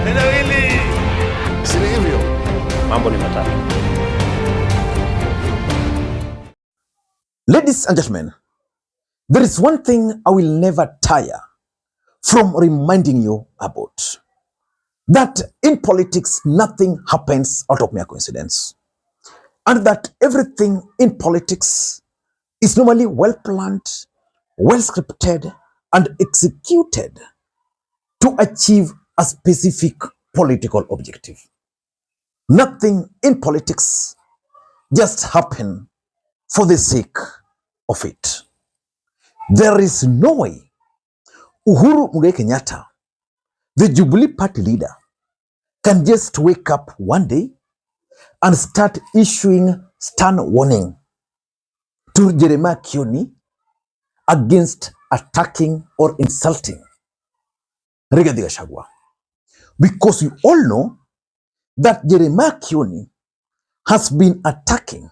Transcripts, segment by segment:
Neno hili si hivyo. Mambo ni matatu. Ladies and gentlemen, there is one thing I will never tire from reminding you about. That in politics, nothing happens out of mere coincidence. And that everything in politics is normally well planned, well scripted, and executed to achieve a specific political objective. Nothing in politics just happen for the sake of it. There is no way Uhuru Kenyatta, the Jubilee Party leader, can just wake up one day and start issuing stern warning to Jeremiah Kioni against attacking or insulting Rigathi Gachagua. Because you all know that Jeremiah Kioni has been attacking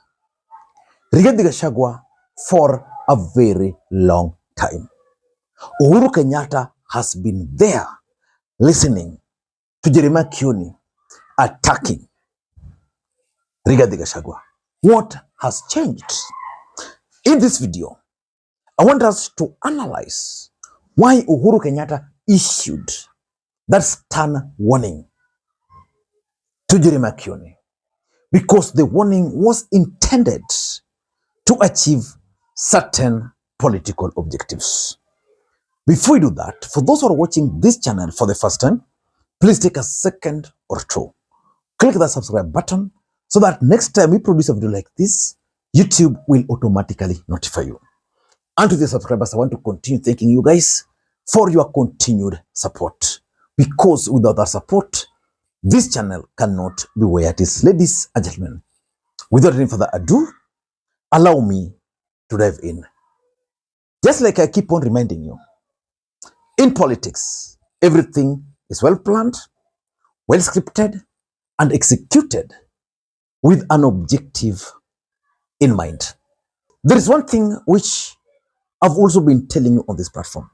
Rigathi Gachagua for a very long time. Uhuru Kenyatta has been there listening to Jeremiah Kioni attacking Rigathi Gachagua. What has changed? In this video, I want us to analyze why Uhuru Kenyatta issued that stern warning to Jeremiah Kioni. Because the warning was intended to achieve certain political objectives. Before we do that, for those who are watching this channel for the first time, please take a second or two. Click the subscribe button so that next time we produce a video like this, YouTube will automatically notify you. And to the subscribers, I want to continue thanking you guys for your continued support. Because without that support, this channel cannot be where it is. Ladies and gentlemen, without any further ado, allow me to dive in. Just like I keep on reminding you, in politics, everything is well planned, well scripted, and executed with an objective in mind. There is one thing which I've also been telling you on this platform,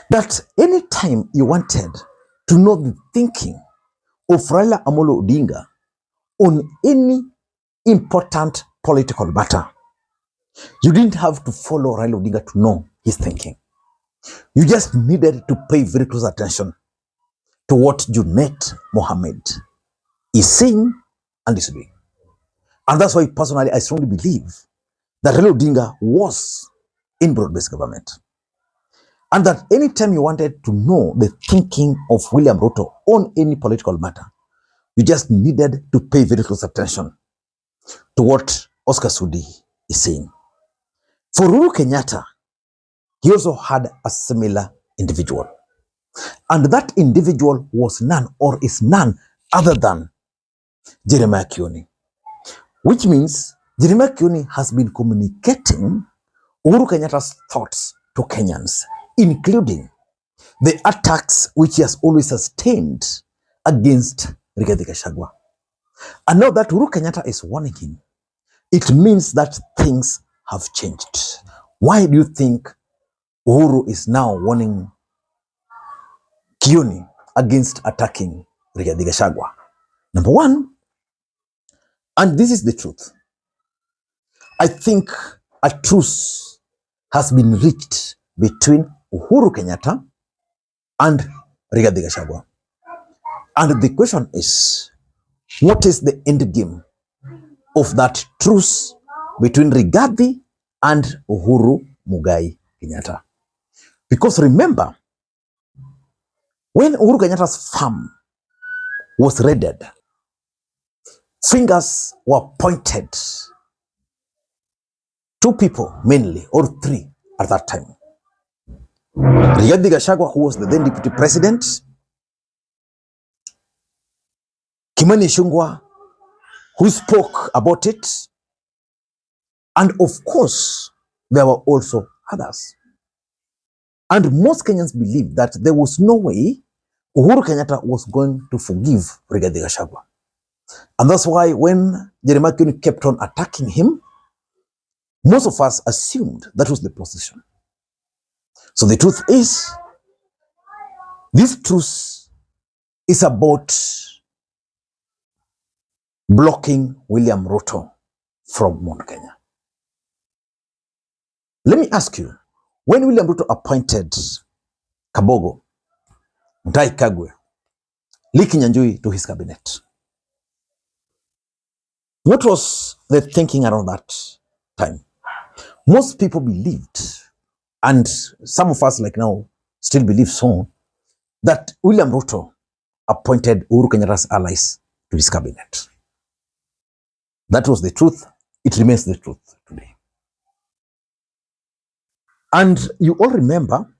that anytime you wanted to know the thinking of Raila Amolo Odinga on any important political matter, you didn't have to follow Raila Odinga to know his thinking. You just needed to pay very close attention to what Junet Mohammed is saying and is doing. And that's why personally I strongly believe that Raila Odinga was in broad-based government. And that anytime you wanted to know the thinking of William Ruto on any political matter, you just needed to pay very close attention to what Oscar Sudi is saying. For Uhuru Kenyatta, he also had a similar individual. And that individual was none or is none other than Jeremiah Kioni. Which means Jeremiah Kioni has been communicating Uhuru Kenyatta's thoughts to Kenyans, including the attacks which he has always sustained against Rigathi Gachagua. And now that Uhuru Kenyatta is warning him, it means that things have changed. Why do you think Uhuru is now warning Kioni against attacking Rigathi Gachagua? Number one, and this is the truth, I think a truce has been reached between Uhuru Kenyatta and Rigathi Gachagua. And the question is, what is the end game of that truce between Rigathi and Uhuru Mugai Kenyatta? Because remember, when Uhuru Kenyatta's farm was raided, fingers were pointed. Two people mainly, or three at that time. Rigathi Gachagua, who was the then deputy president, Kimani Ichung'wah, who spoke about it, and of course, there were also others. And most Kenyans believed that there was no way Uhuru Kenyatta was going to forgive Rigathi Gachagua. And that's why when Jeremiah Kioni kept on attacking him, most of us assumed that was the position. So the truth is, This truce is about blocking William Ruto from Mount Kenya. Let me ask you, when William Ruto appointed Kabogo, Mutahi Kagwe, Lee Kinyanjui to his cabinet, what was the thinking around that time? Most people believed, and some of us like now still believe so, that William Ruto appointed Uhuru Kenyatta's allies to his cabinet. That was the truth. It remains the truth today. And you all remember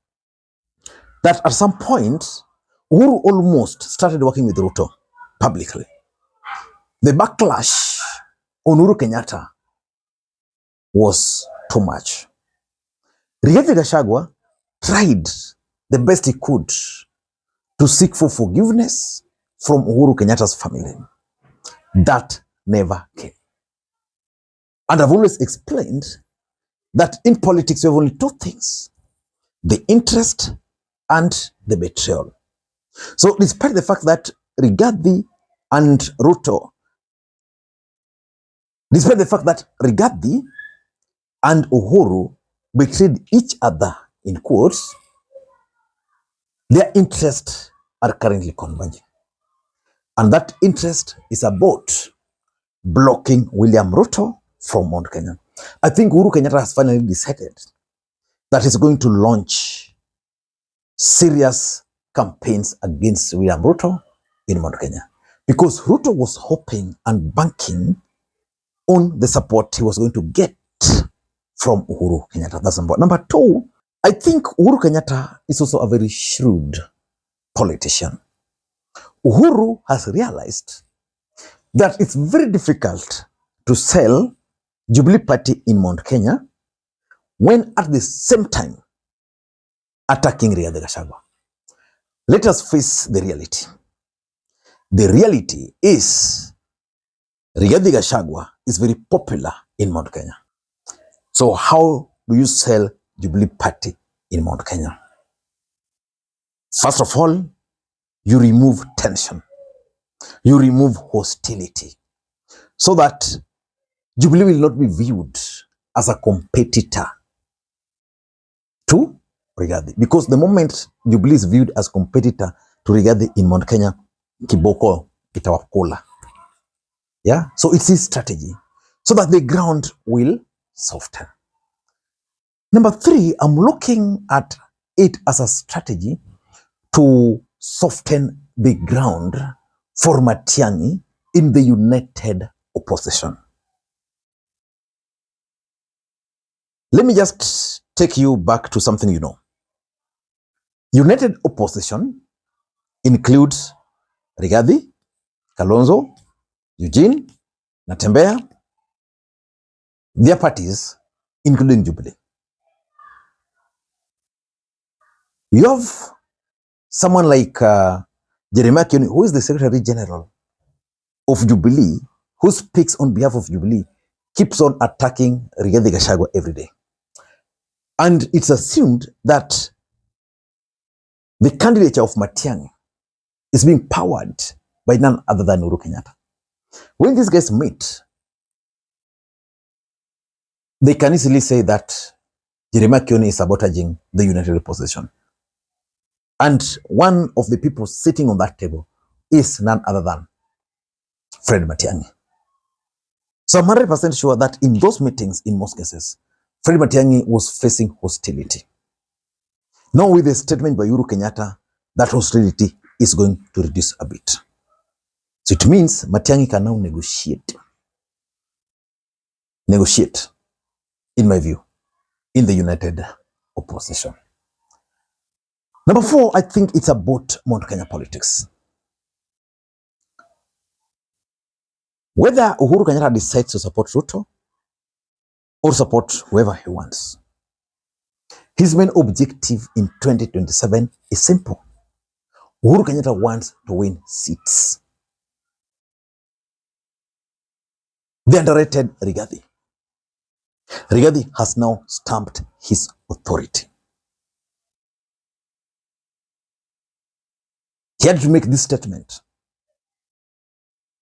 that at some point, Uhuru almost started working with Ruto publicly. The backlash on Uhuru Kenyatta was too much. Rigathi Gachagua tried the best he could to seek for forgiveness from Uhuru Kenyatta's family. That never came. And I've always explained that in politics, we have only two things: the interest and the betrayal. So despite the fact that Rigathi and Ruto, despite the fact that Rigathi and Uhuru betrayed each other in quotes, their interests are currently converging. And that interest is about blocking William Ruto from Mount Kenya. I think Uhuru Kenyatta has finally decided that he's going to launch serious campaigns against William Ruto in Mount Kenya, because Ruto was hoping and banking on the support he was going to get from Uhuru Kenyatta. That's number one. Number two, I think Uhuru Kenyatta is also a very shrewd politician. Uhuru has realized that it's very difficult to sell Jubilee Party in Mount Kenya when at the same time attacking Rigathi Gachagua. Let us face the reality. The reality is Rigathi Gachagua is very popular in Mount Kenya. So how do you sell Jubilee Party in Mount Kenya? First of all, you remove tension. You remove hostility so that Jubilee will not be viewed as a competitor to Rigathi. Because the moment Jubilee is viewed as competitor to Rigathi in Mount Kenya, kiboko itawakula. Yeah, so it's his strategy so that the ground will soften. Number three, I'm looking at it as a strategy to soften the ground for Matiang'i in the united opposition. Let me just take you back to something you know. United opposition includes Rigathi, Kalonzo, Eugene, Natembeya, their parties, including Jubilee. You have someone like Jeremiah Kioni, who is the Secretary-General of Jubilee, who speaks on behalf of Jubilee, keeps on attacking Rigathi Gachagua every day. And it's assumed that the candidature of Matiang'i is being powered by none other than Uhuru Kenyatta. When these guys meet, they can easily say that Jeremiah Kioni is sabotaging the united opposition. And one of the people sitting on that table is none other than Fred Matiang'i. So I'm 100% sure that in those meetings, in most cases, Fred Matiang'i was facing hostility. Now with a statement by Uhuru Kenyatta, that hostility is going to reduce a bit. So it means Matiang'i can now negotiate, in my view, in the united opposition. Number four, I think it's about Mount Kenya politics. Whether Uhuru Kenyatta decides to support Ruto or support whoever he wants, his main objective in 2027 is simple. Uhuru Kenyatta wants to win seats. The underrated Rigathi. Rigathi has now stamped his authority. He had to make this statement.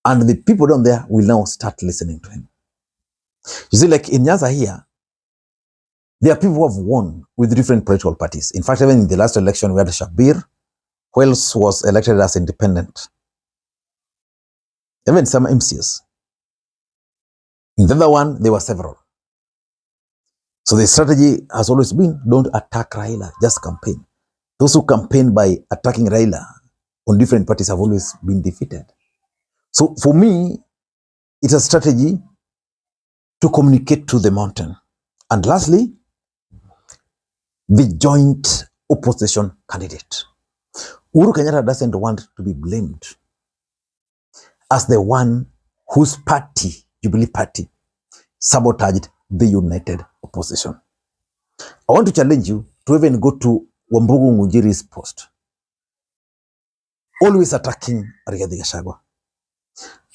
And the people down there will now start listening to him. You see, like in Nyanza here, there are people who have won with different political parties. In fact, even in the last election, we had Shabir, who else was elected as independent. Even some MCs. In the other one, there were several. So the strategy has always been, don't attack Raila, just campaign. Those who campaign by attacking Raila on different parties have always been defeated. So for me, it's a strategy to communicate to the mountain. And lastly, the joint opposition candidate. Uhuru Kenyatta doesn't want to be blamed as the one whose party, Jubilee Party, sabotaged the united opposition. I want to challenge you to even go to Wambugu Ngunjiri's post. Always attacking Rigathi Gachagua.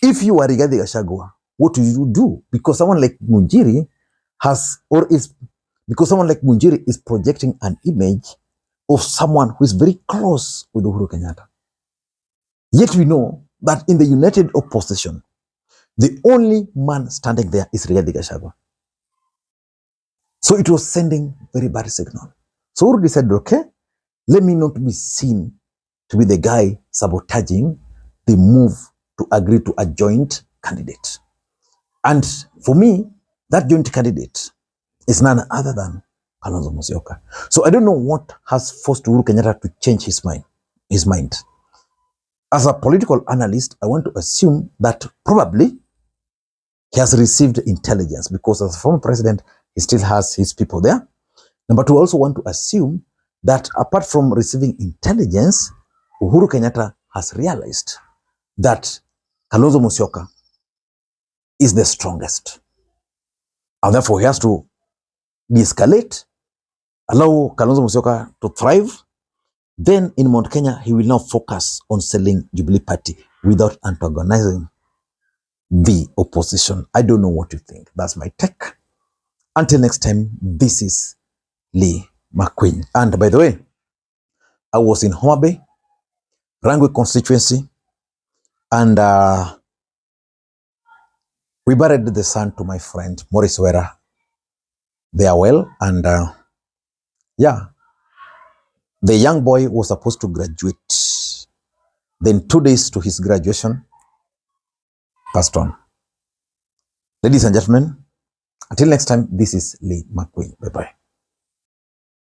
If you are Rigathi Gachagua, what do you do? Because someone like Ngunjiri is projecting an image of someone who is very close with Uhuru Kenyatta. Yet we know that in the united opposition, the only man standing there is Rigathi Gachagua. So it was sending very bad signal. So Uhuru decided, okay, let me not be seen to be the guy sabotaging the move to agree to a joint candidate. And for me, that joint candidate is none other than Kalonzo Musyoka. So I don't know what has forced Uhuru Kenyatta to change his mind. As a political analyst, I want to assume that probably he has received intelligence, because as a former president, he still has his people there. Number two, I also want to assume that apart from receiving intelligence, Uhuru Kenyatta has realized that Kalonzo Musyoka is the strongest. And therefore, he has to de-escalate, allow Kalonzo Musyoka to thrive. Then in Mount Kenya, he will now focus on selling Jubilee Party without antagonizing the opposition. I don't know what you think. That's my take. Until next time, this is Lee Makwiny. And by the way, I was in Homa Bay, Rangwe constituency, and we buried the son to my friend Morris Wera. They are well, and yeah, the young boy was supposed to graduate. Then 2 days to his graduation, passed on. Ladies and gentlemen, until next time, this is Lee Makwiny. Bye-bye.